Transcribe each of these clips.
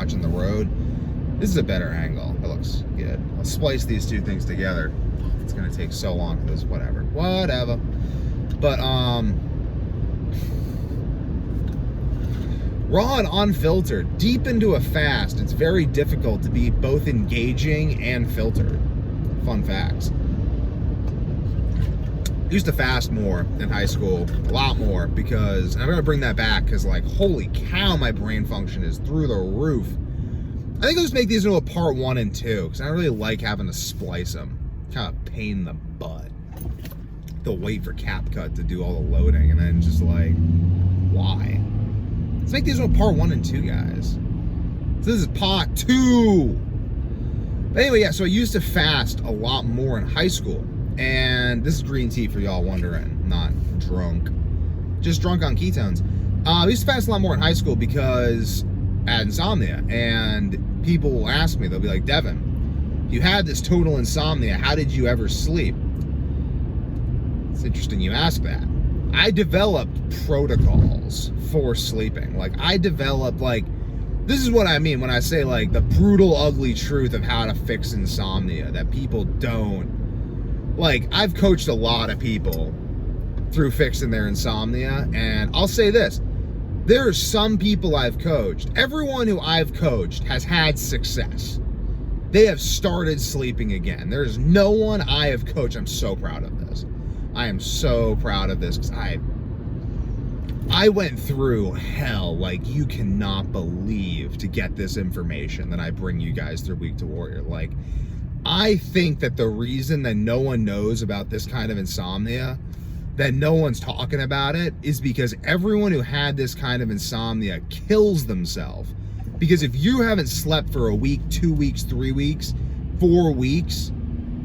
watching the road. This is a better angle. It looks good. I'll splice these two things together. It's gonna take so long for this, whatever. But raw and unfiltered, deep into a fast, it's very difficult to be both engaging and filtered. Fun facts. I used to fast more in high school, a lot more, because, and I'm gonna bring that back, because like, holy cow, my brain function is through the roof. I think I'll just make these into a part 1 and 2, because I don't really like having to splice them. Kind of pain in the butt. To wait for CapCut to do all the loading, and then just like, why? Let's make these into part 1 and 2, guys. So this is part 2. But anyway, yeah, so I used to fast a lot more in high school. And this is green tea for y'all wondering, not drunk. Just drunk on ketones. I used to fast a lot more in high school because I had insomnia. And people will ask me, they'll be like, Devin, you had this total insomnia, how did you ever sleep? It's interesting you ask that. I developed protocols for sleeping. Like, I developed, like, this is what I mean when I say, like, the brutal, ugly truth of how to fix insomnia that people don't. Like, I've coached a lot of people through fixing their insomnia, and I'll say this. There are some people I've coached. Everyone who I've coached has had success. They have started sleeping again. There's no one I have coached. I'm so proud of this. I am so proud of this because I went through hell like you cannot believe to get this information that I bring you guys through Week to Warrior. Like, I think that the reason that no one knows about this kind of insomnia, that no one's talking about it, is because everyone who had this kind of insomnia kills themselves. Because if you haven't slept for a week, 2 weeks, 3 weeks, 4 weeks,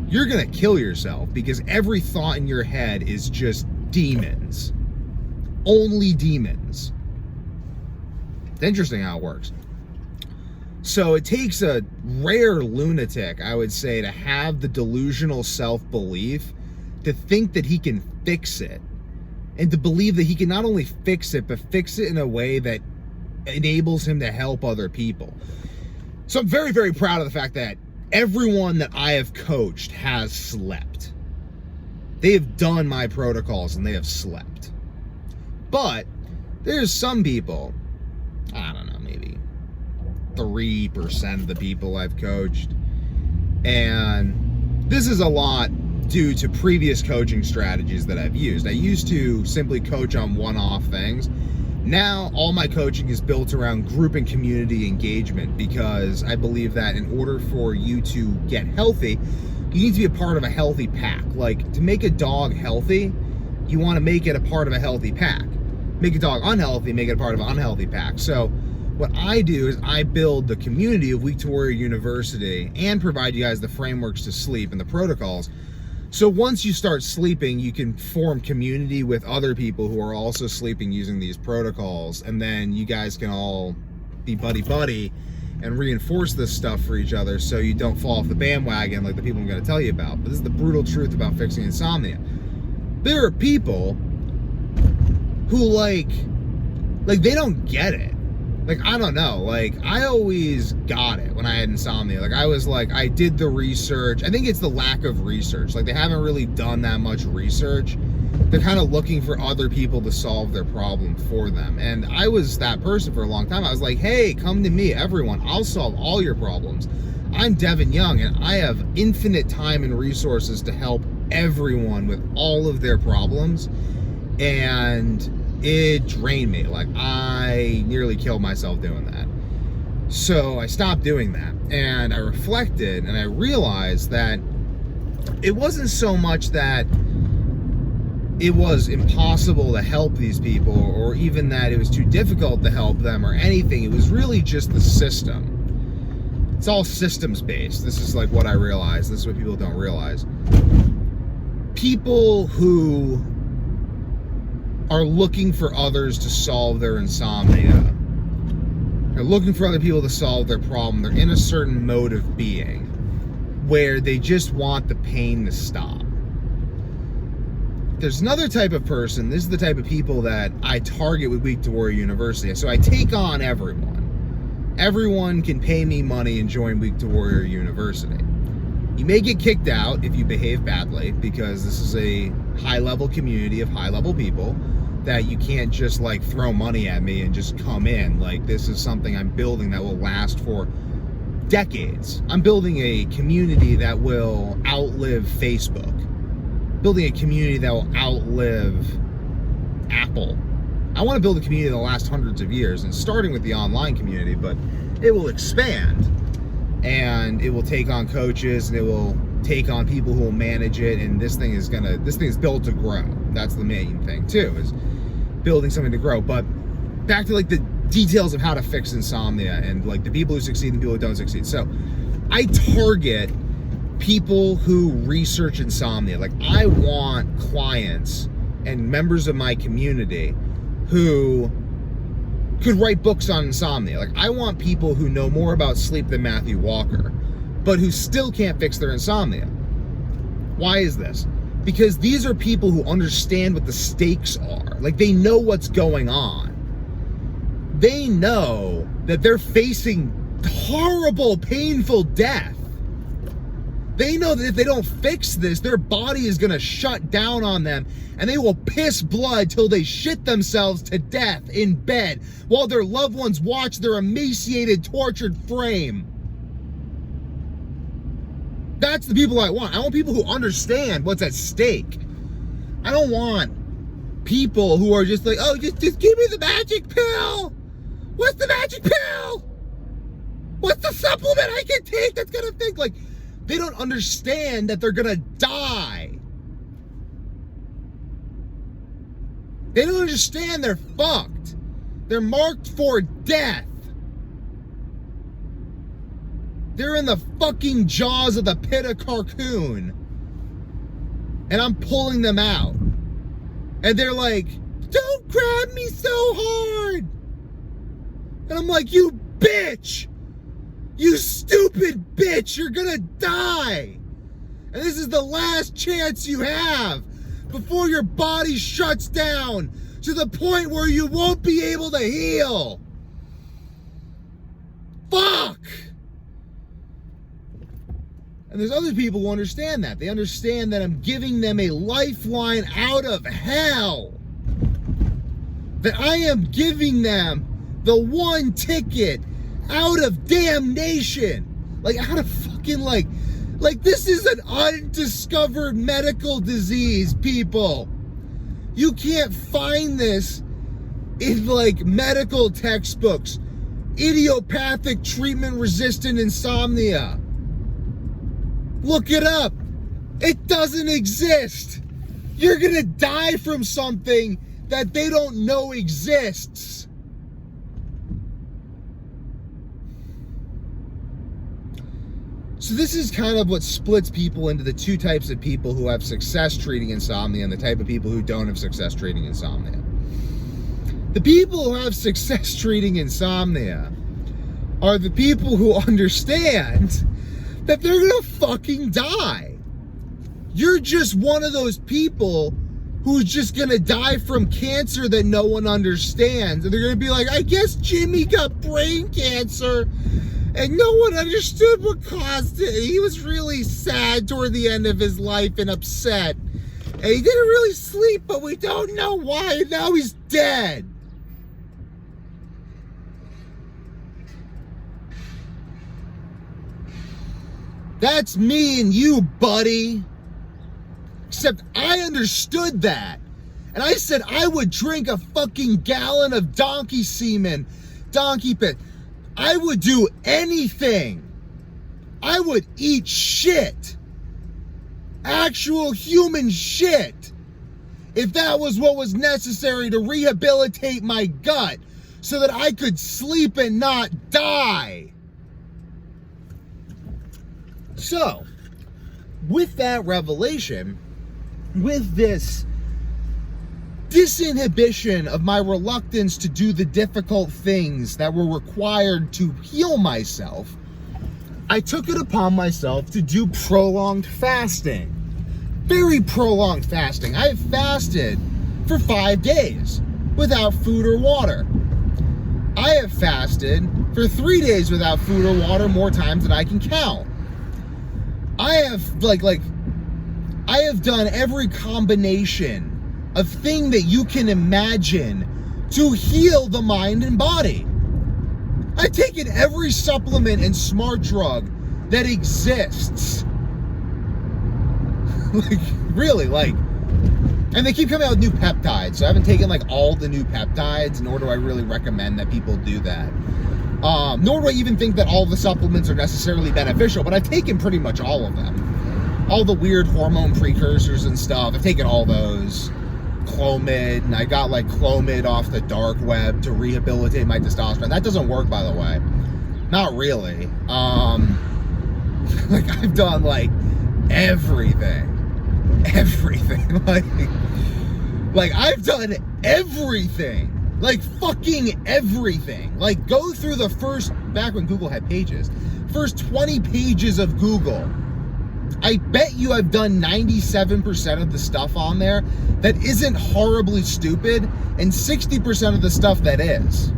you're gonna kill yourself because every thought in your head is just demons. Only demons. It's interesting how it works. So it takes a rare lunatic, I would say, to have the delusional self-belief to think that he can fix it, and to believe that he can not only fix it, but fix it in a way that enables him to help other people. So I'm very, very proud of the fact that everyone that I have coached has slept. They have done my protocols and they have slept. But there's some people, I don't know, maybe 3% of the people I've coached, and this is a lot due to previous coaching strategies that I've used. I used to simply coach on one-off things. Now all my coaching is built around group and community engagement, because I believe that in order for you to get healthy, you need to be a part of a healthy pack. Like, to make a dog healthy, you want to make it a part of a healthy pack. Make a dog unhealthy, make it a part of an unhealthy pack. So what I do is I build the community of Week to Warrior University and provide you guys the frameworks to sleep and the protocols. So once you start sleeping, you can form community with other people who are also sleeping using these protocols. And then you guys can all be buddy-buddy and reinforce this stuff for each other so you don't fall off the bandwagon like the people I'm going to tell you about. But this is the brutal truth about fixing insomnia. There are people who like they don't get it. Like, I don't know, like, I always got it when I had insomnia. Like, I was like, I did the research. I think it's the lack of research. Like, they haven't really done that much research. They're kind of looking for other people to solve their problem for them. And I was that person for a long time. I was like, hey, come to me, everyone. I'll solve all your problems. I'm Devin Young, and I have infinite time and resources to help everyone with all of their problems. And it drained me. Like, I nearly killed myself doing that. So I stopped doing that, and I reflected, and I realized that it wasn't so much that it was impossible to help these people, or even that it was too difficult to help them or anything. It was really just the system. It's all systems based. This is like what I realized. This is what people don't realize. People who are looking for others to solve their insomnia. They're looking for other people to solve their problem. They're in a certain mode of being where they just want the pain to stop. There's another type of person. This is the type of people that I target with Week to Warrior University. So I take on everyone. everyone can pay me money and join Week to Warrior University. You may get kicked out if you behave badly, because this is a high-level community of high-level people that you can't just like throw money at me and just come in. Like, this is something I'm building that will last for decades. I'm building a community that will outlive Facebook. Building a community that will outlive Apple. I want to build a community that will last hundreds of years, and starting with the online community, but it will expand. And it will take on coaches, and it will take on people who will manage it, and this thing is built to grow. That's the main thing too, is building something to grow. But back to like the details of how to fix insomnia, and like the people who succeed and the people who don't succeed. So I target people who research insomnia. Like, I want clients and members of my community who could write books on insomnia. Like, I want people who know more about sleep than Matthew Walker, but who still can't fix their insomnia. Why is this? Because these are people who understand what the stakes are. Like, they know what's going on. They know that they're facing horrible, painful death. They know that if they don't fix this, their body is gonna shut down on them, and they will piss blood till they shit themselves to death in bed while their loved ones watch their emaciated, tortured frame. That's the people I want. I want people who understand what's at stake. I don't want people who are just like, oh, just give me the magic pill. What's the magic pill? What's the supplement I can take that's gonna think? Like, they don't understand that they're gonna die. They don't understand they're fucked. They're marked for death. They're in the fucking jaws of the pit of Carcoon. And I'm pulling them out. And they're like, don't grab me so hard. And I'm like, you bitch. You stupid bitch, you're gonna die. And this is the last chance you have before your body shuts down to the point where you won't be able to heal. Fuck. And there's other people who understand that. They understand that I'm giving them a lifeline out of hell. That I am giving them the one ticket out of damnation. Like, out of fucking like this is an undiscovered medical disease, people. You can't find this in like medical textbooks. Idiopathic treatment-resistant insomnia. Look it up. It doesn't exist. You're gonna die from something that they don't know exists. So this is kind of what splits people into the two types of people who have success treating insomnia and the type of people who don't have success treating insomnia. The people who have success treating insomnia are the people who understand that they're gonna fucking die. You're just one of those people who's just gonna die from cancer that no one understands. And they're gonna be like, I guess Jimmy got brain cancer and no one understood what caused it. He was really sad toward the end of his life and upset. And he didn't really sleep, but we don't know why, and now he's dead. That's me and you, buddy. Except I understood that. And I said I would drink a fucking gallon of donkey semen, donkey piss. I would do anything. I would eat shit. Actual human shit. If that was what was necessary to rehabilitate my gut so that I could sleep and not die. So, with that revelation, with this disinhibition of my reluctance to do the difficult things that were required to heal myself, I took it upon myself to do prolonged fasting. Very prolonged fasting. I fasted for 5 days without food or water. I have fasted for 3 days without food or water more times than I can count. I have I have done every combination of thing that you can imagine to heal the mind and body. I've taken every supplement and smart drug that exists. And they keep coming out with new peptides. So I haven't taken all the new peptides, nor do I really recommend that people do that. Nor do I even think that all the supplements are necessarily beneficial, but I've taken pretty much all of them. All the weird hormone precursors and stuff, I've taken all those. Clomid, and I got Clomid off the dark web to rehabilitate my testosterone. That doesn't work, by the way. Not really. I've done everything. I've done everything. Fucking everything. Go through the first, back when Google had pages, first 20 pages of Google. I bet you I've done 97% of the stuff on there that isn't horribly stupid, and 60% of the stuff that is.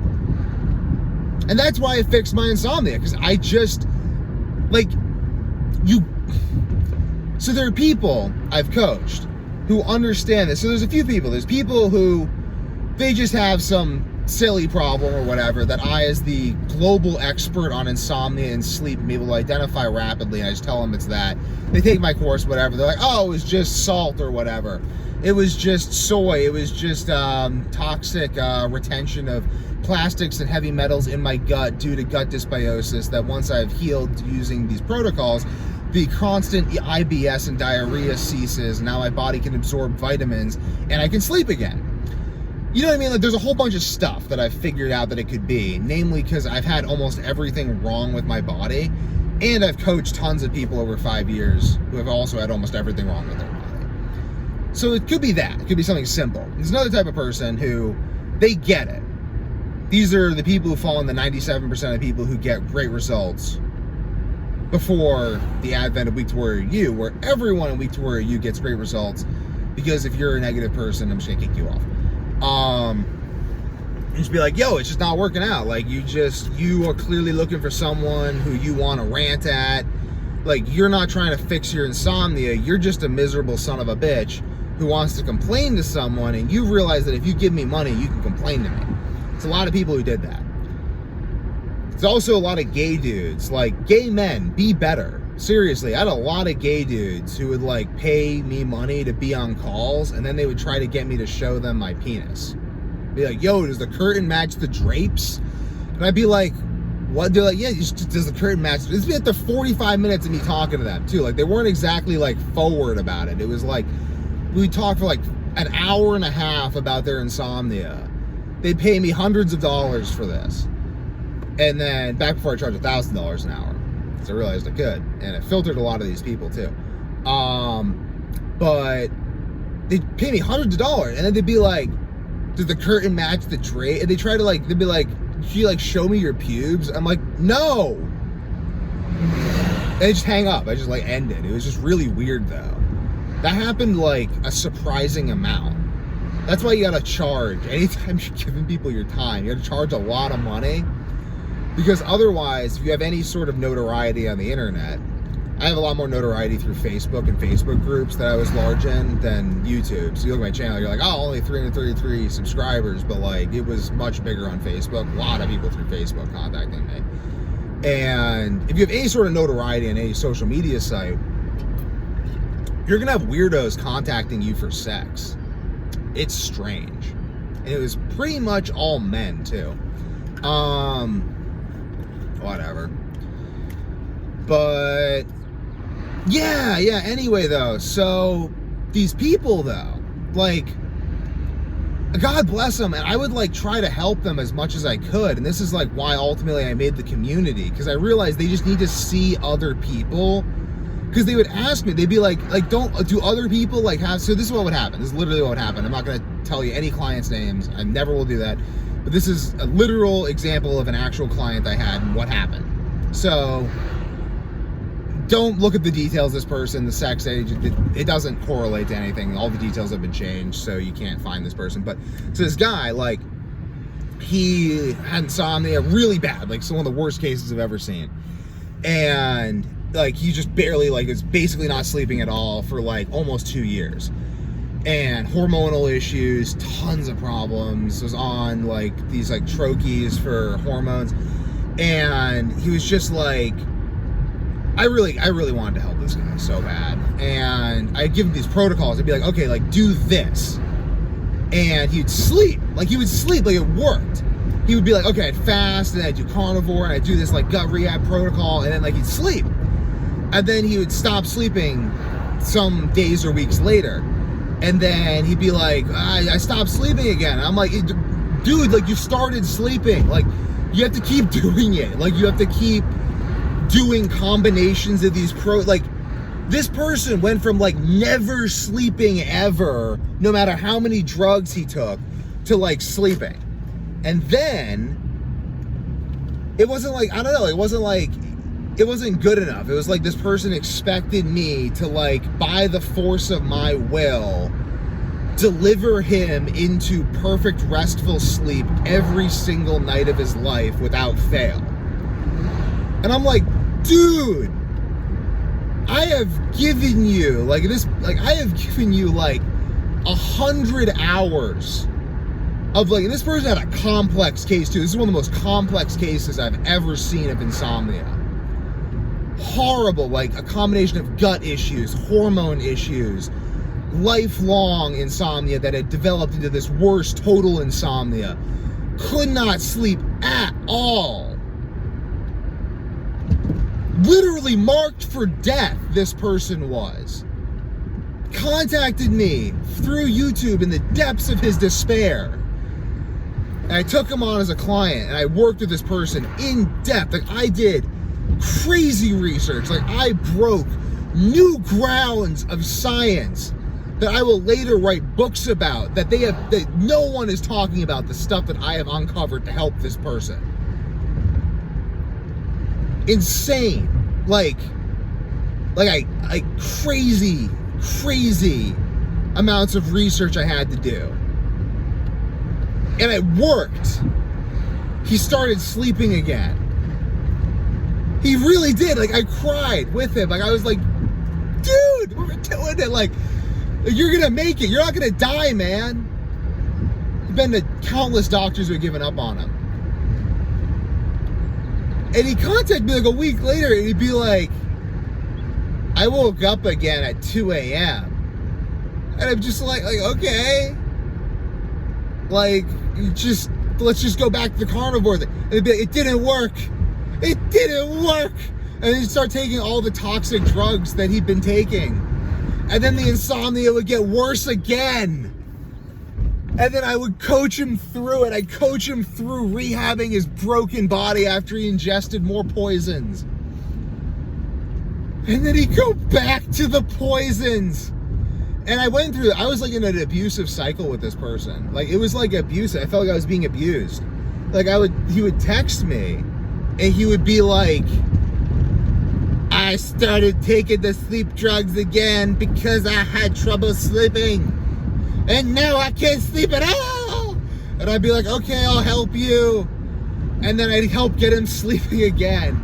And that's why I fixed my insomnia, because I just, so there are people I've coached who understand this. So there's a few people. There's people who, they just have some silly problem or whatever that I, as the global expert on insomnia and sleep, am able to identify rapidly, and I just tell them it's that. They take my course, whatever. They're like, oh, it was just salt or whatever. It was just soy. It was just toxic retention of plastics and heavy metals in my gut due to gut dysbiosis, that once I've healed using these protocols, the constant IBS and diarrhea ceases. Now my body can absorb vitamins and I can sleep again. You know what I mean? There's a whole bunch of stuff that I've figured out that it could be, namely because I've had almost everything wrong with my body, and I've coached tons of people over 5 years who have also had almost everything wrong with their body. So it could be that. It could be something simple. There's another type of person who, they get it. These are the people who fall in the 97% of people who get great results before the advent of Week to Warrior U, where everyone in Week to Warrior U gets great results, because if you're a negative person, I'm just gonna kick you off. Just be like, yo, it's just not working out. You are clearly looking for someone who you want to rant at. You're not trying to fix your insomnia. You're just a miserable son of a bitch who wants to complain to someone, and you realize that if you give me money, you can complain to me. It's a lot of people who did that. There's also a lot of gay dudes. Gay men, be better. Seriously, I had a lot of gay dudes who would pay me money to be on calls, and then they would try to get me to show them my penis. Be like, yo, does the curtain match the drapes? And I'd be like, what? They're like, yeah, does the curtain match? It's been the 45 minutes of me talking to them too. They weren't exactly forward about it. It was we talked for an hour and a half about their insomnia. They'd pay me hundreds of dollars for this. And then back before I charged $1,000 an hour. So I realized I could, and it filtered a lot of these people too. But they'd pay me hundreds of dollars, and then they'd be like, does the curtain match the drape? And they try to they'd be like, can you show me your pubes? I'm like, no. And they just hang up. I just end it. It was just really weird though. That happened a surprising amount. That's why you gotta charge. Anytime you're giving people your time, you gotta charge a lot of money. Because otherwise, if you have any sort of notoriety on the internet, I have a lot more notoriety through Facebook and Facebook groups that I was large in than YouTube. So you look at my channel, you're like, oh, only 333 subscribers, but it was much bigger on Facebook. A lot of people through Facebook contacting me. And if you have any sort of notoriety on any social media site, you're gonna have weirdos contacting you for sex. It's strange. And it was pretty much all men too. Whatever. But yeah, anyway though, so these people though, God bless them, and I would try to help them as much as I could, and this is why ultimately I made the community, because I realized they just need to see other people, because they would ask me, they'd be like do other people have, so this is what would happen, this is literally what would happen. I'm not going to tell you any clients' names, I never will do that, but this is a literal example of an actual client I had and what happened. So don't look at the details of this person, the sex age, it doesn't correlate to anything. All the details have been changed, so you can't find this person. But so this guy, he had insomnia really bad, like some of the worst cases I've ever seen. And like he just barely, like, is basically not sleeping at all for like almost 2 years. And hormonal issues, tons of problems, was on like these like troches for hormones. And he was just like, I really wanted to help this guy so bad. And I'd give him these protocols. I'd be like, okay, like do this. And he'd sleep. Like he would sleep, like it worked. He would be like, okay, I'd fast, and I'd do carnivore, and I'd do this like gut rehab protocol, and then like he'd sleep. And then he would stop sleeping some days or weeks later. And then he'd be like, I stopped sleeping again. I'm like, dude, like you started sleeping. Like you have to keep doing it. Like you have to keep doing combinations of these like this person went from like never sleeping ever, no matter how many drugs he took, to like sleeping. And then it wasn't like, I don't know, it wasn't good enough. It was like this person expected me to, like, by the force of my will, deliver him into perfect restful sleep every single night of his life without fail. And I'm like, dude, I have given you like 100 hours of like, and this person had a complex case too. This is one of the most complex cases I've ever seen of insomnia. Horrible, like a combination of gut issues, hormone issues, lifelong insomnia that had developed into this worse total insomnia. Could not sleep at all. Literally marked for death, this person was. Contacted me through YouTube in the depths of his despair. And I took him on as a client, and I worked with this person in depth. Like I did crazy research. Like I broke new grounds of science that I will later write books about, that no one is talking about, the stuff that I have uncovered to help this person. Insane. Like I crazy amounts of research I had to do. And it worked. He started sleeping again. He really did. Like I cried with him. Like I was like, dude, we're doing it. Like, you're gonna make it. You're not gonna die, man. There's been to countless doctors who have given up on him. And he contacted me like a week later, and he'd be like, I woke up again at 2 a.m. And I'm just like, okay. Like, let's just go back to the carnivore thing. And he'd be like, it didn't work. It didn't work. And then he'd start taking all the toxic drugs that he'd been taking. And then the insomnia would get worse again. And then I would coach him through it. I'd coach him through rehabbing his broken body after he ingested more poisons. And then he'd go back to the poisons. And I was like in an abusive cycle with this person. Like it was like abusive. I felt like I was being abused. Like he would text me and he would be like, I started taking the sleep drugs again because I had trouble sleeping. And now I can't sleep at all. And I'd be like, okay, I'll help you. And then I'd help get him sleeping again.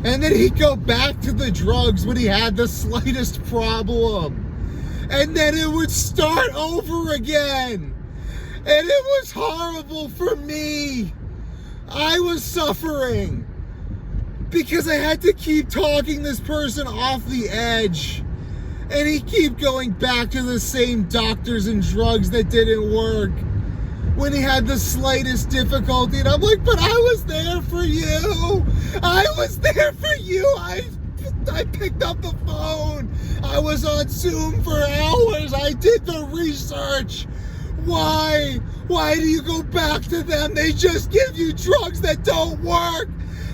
And then he'd go back to the drugs when he had the slightest problem. And then it would start over again. And it was horrible for me. I was suffering because I had to keep talking this person off the edge. And he keep going back to the same doctors and drugs that didn't work when he had the slightest difficulty. And I'm like, but I was there for you. I was there for you. I picked up the phone. I was on Zoom for hours. I did the research. Why? Why do you go back to them? They just give you drugs that don't work.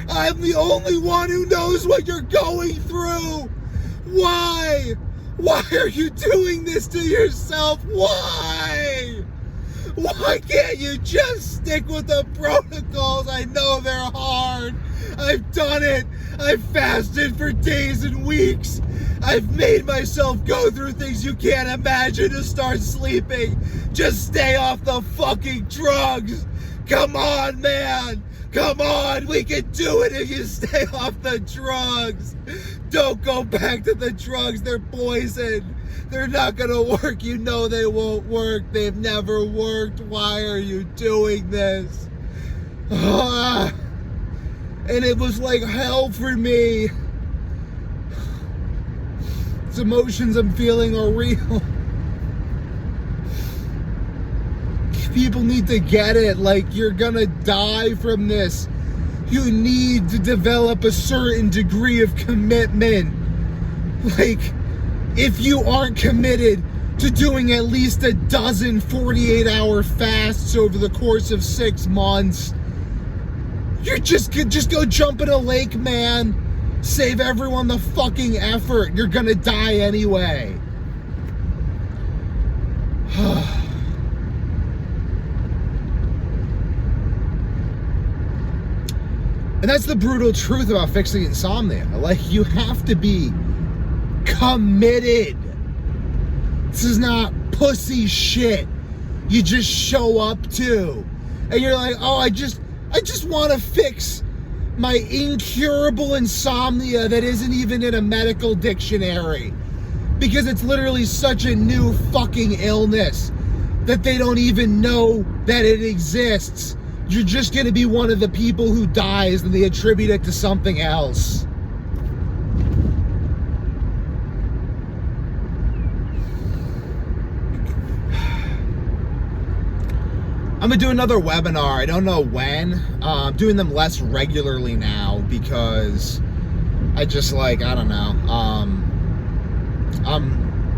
I'm the only one who knows what you're going through. Why? Why are you doing this to yourself? Why? Why can't you just stick with the protocols? I know they're hard. I've done it. I've fasted for days and weeks. I've made myself go through things you can't imagine to start sleeping. Just stay off the fucking drugs. come on, man. Come on, we can do it if you stay off the drugs. Don't go back to the drugs. They're poison. They're not gonna work. You know they won't work. They've never worked. Why are you doing this? And it was like hell for me. These emotions I'm feeling are real. People need to get it. Like, you're gonna die from this. You need to develop a certain degree of commitment. Like, if you aren't committed to doing at least a dozen 48-hour fasts over the course of 6 months, you're just go jump in a lake, man. Save everyone the fucking effort. You're gonna die anyway. And that's the brutal truth about fixing insomnia. Like, you have to be committed. This is not pussy shit you just show up to. And you're like, oh, I just want to fix my incurable insomnia that isn't even in a medical dictionary. Because it's literally such a new fucking illness that they don't even know that it exists. You're just going to be one of the people who dies and they attribute it to something else. I'm going to do another webinar. I don't know when. I'm doing them less regularly now because I just I don't know.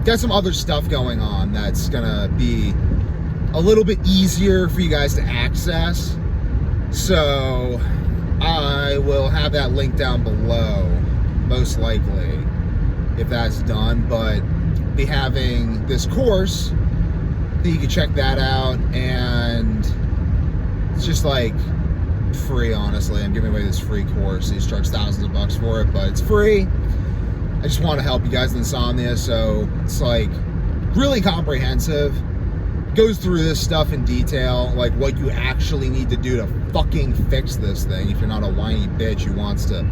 Got some other stuff going on that's going to be a little bit easier for you guys to access. So I will have that link down below, most likely, if that's done. But be having this course, that you can check that out, and it's just like free, honestly. I'm giving away this free course. These charge thousands of bucks for it, but it's free. I just want to help you guys with insomnia, so it's like really comprehensive. Goes through this stuff in detail, like what you actually need to do to fucking fix this thing. If you're not a whiny bitch who wants to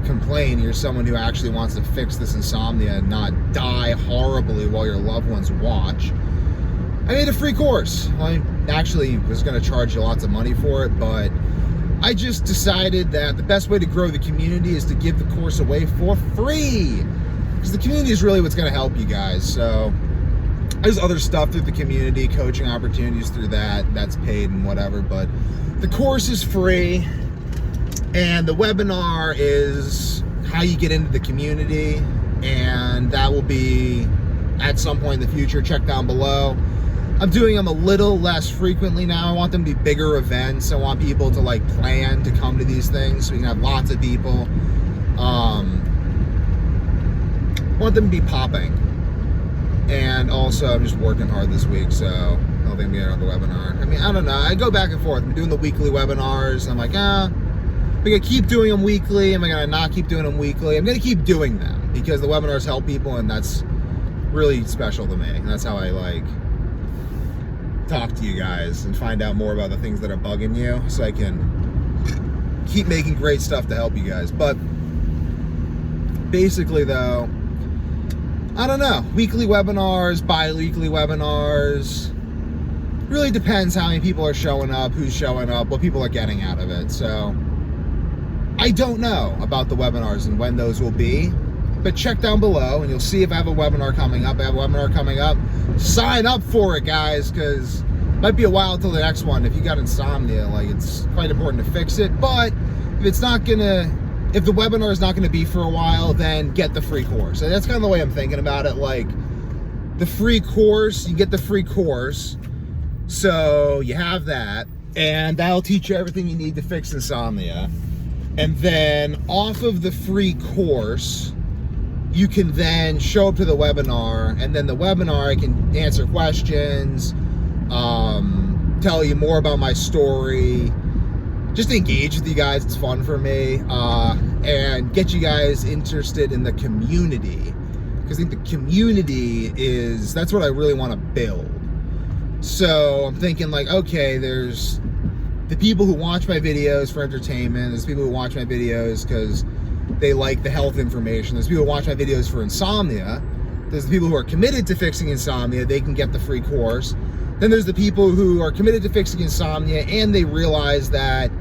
complain, you're someone who actually wants to fix this insomnia and not die horribly while your loved ones watch. I made a free course. I actually was going to charge you lots of money for it, but I just decided that the best way to grow the community is to give the course away for free, because the community is really what's going to help you guys. So there's other stuff through the community, coaching opportunities through that's paid and whatever, but the course is free, and the webinar is how you get into the community, and that will be at some point in the future. Check down below. I'm doing them a little less frequently now. I want them to be bigger events. I want people to plan to come to these things so we can have lots of people. I want them to be popping. And also, I'm just working hard this week, so I don't think I'm getting another webinar. I mean, I don't know. I go back and forth. I'm doing the weekly webinars. I'm like, am I going to keep doing them weekly? Am I going to not keep doing them weekly? I'm going to keep doing them because the webinars help people, and that's really special to me. And that's how I talk to you guys and find out more about the things that are bugging you, so I can keep making great stuff to help you guys. But basically, though, I don't know. Weekly webinars, bi-weekly webinars. Really depends how many people are showing up, who's showing up, what people are getting out of it. So I don't know about the webinars and when those will be, but check down below and you'll see if I have a webinar coming up. I have a webinar coming up. Sign up for it, guys, because it might be a while till the next one. If you got insomnia, it's quite important to fix it. But if the webinar is not going to be for a while, then get the free course. And that's kind of the way I'm thinking about it. The free course, you get the free course, so you have that, and that'll teach you everything you need to fix insomnia. And then off of the free course, you can then show up to the webinar, and then the webinar, I can answer questions, tell you more about my story, just engage with you guys. It's fun for me, and get you guys interested in the community, because I think the community that's what I really want to build. So I'm thinking okay, there's the people who watch my videos for entertainment, there's people who watch my videos because they like the health information, there's people who watch my videos for insomnia, there's the people who are committed to fixing insomnia, they can get the free course. Then there's the people who are committed to fixing insomnia and they realize that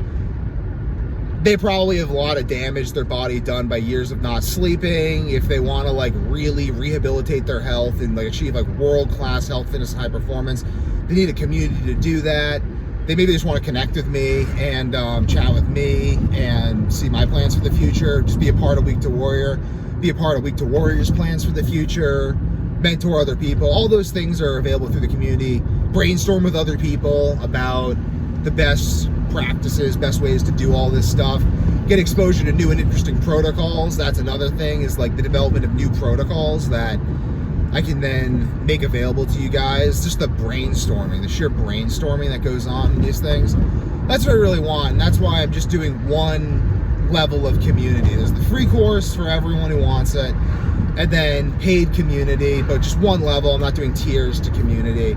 they probably have a lot of damage to their body done by years of not sleeping. If they want to like really rehabilitate their health and like achieve like world-class health, fitness, high performance, they need a community to do that. They maybe just want to connect with me and chat with me and see my plans for the future. Just be a part of Week to Warrior, be a part of Week to Warrior's plans for the future, mentor other people. All those things are available through the community. Brainstorm with other people about the best practices, best ways to do all this stuff. Get exposure to new and interesting protocols. That's another thing, is like the development of new protocols that I can then make available to you guys. Just the brainstorming, the sheer brainstorming that goes on in these things. That's what I really want, and that's why I'm just doing one level of community. There's the free course for everyone who wants it, and then paid community, but just one level. I'm not doing tiers to community,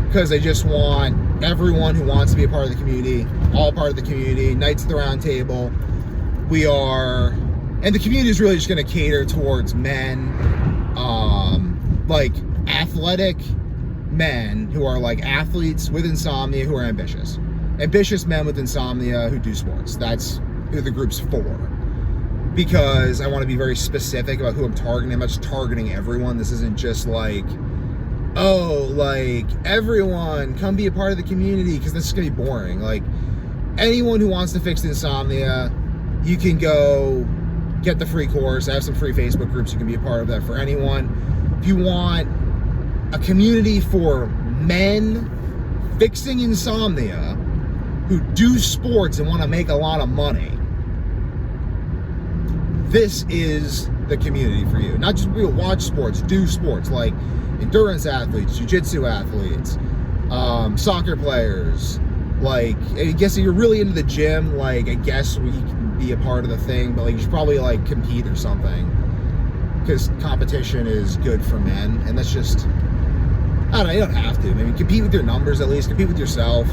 because I just want everyone who wants to be a part of the community, all part of the community, Knights of the Round Table. We are, and the community is really just going to cater towards men, like athletic men who are like athletes with insomnia who are ambitious. Ambitious men with insomnia who do sports. That's who the group's for. Because I want to be very specific about who I'm targeting. I'm not just targeting everyone. This isn't just like, oh, like everyone come be a part of the community, because this is gonna be boring. Like anyone who wants to fix insomnia, you can go get the free course. I have some free Facebook groups you can be a part of that for anyone. If you want a community for men fixing insomnia who do sports and want to make a lot of money, this is the community for you. Not just people who watch sports, do sports, like endurance athletes, jiu-jitsu athletes, soccer players. Like, I guess if you're really into the gym, like, I guess we can be a part of the thing, but like you should probably like compete or something, because competition is good for men. And that's just, I don't know, you don't have to. Maybe compete with your numbers, at least compete with yourself.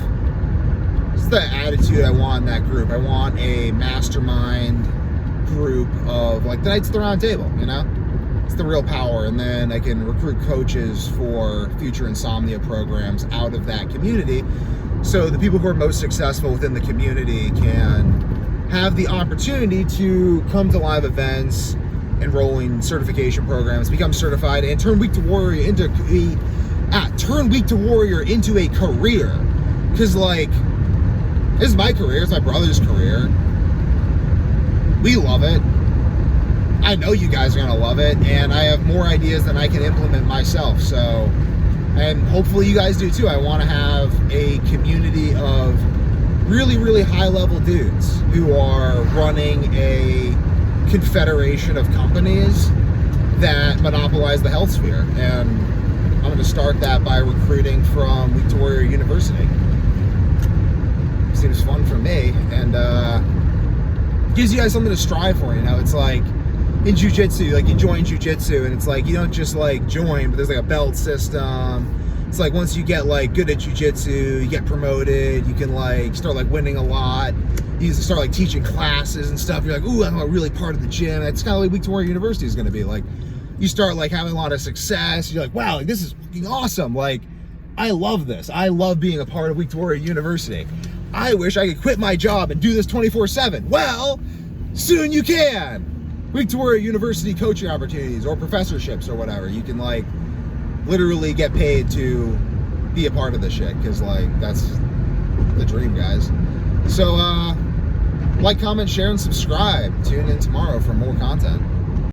It's the attitude I want in that group. I want a mastermind group of like the Knights of the Round Table, you know? It's the real power. And then I can recruit coaches for future insomnia programs out of that community, so the people who are most successful within the community can have the opportunity to come to live events, enroll in certification programs, become certified, and turn Week to Warrior into a career. Because like, this is my career, it's my brother's career. We love it. I know you guys are gonna love it, and I have more ideas than I can implement myself. So, and hopefully you guys do too. I want to have a community of really, really high-level dudes who are running a confederation of companies that monopolize the health sphere. And I'm going to start that by recruiting from Week to Warrior University. Seems fun for me, and gives you guys something to strive for. You know, it's like in jiu-jitsu, like you join jiu-jitsu, and it's like you don't just like join, but there's like a belt system. It's like once you get like good at jiu-jitsu, you get promoted, you can like start like winning a lot. You start like teaching classes and stuff. You're like, ooh, I'm really part of the gym. That's kind of like Week to Warrior University is going to be. Like, you start like having a lot of success. You're like, wow, like, this is fucking awesome. Like, I love this. I love being a part of Week to Warrior University. I wish I could quit my job and do this 24/7. Well, soon you can. Week to Warrior University coaching opportunities or professorships or whatever. You can like literally get paid to be a part of this shit, because like that's the dream, guys. So like, comment, share, and subscribe. Tune in tomorrow for more content.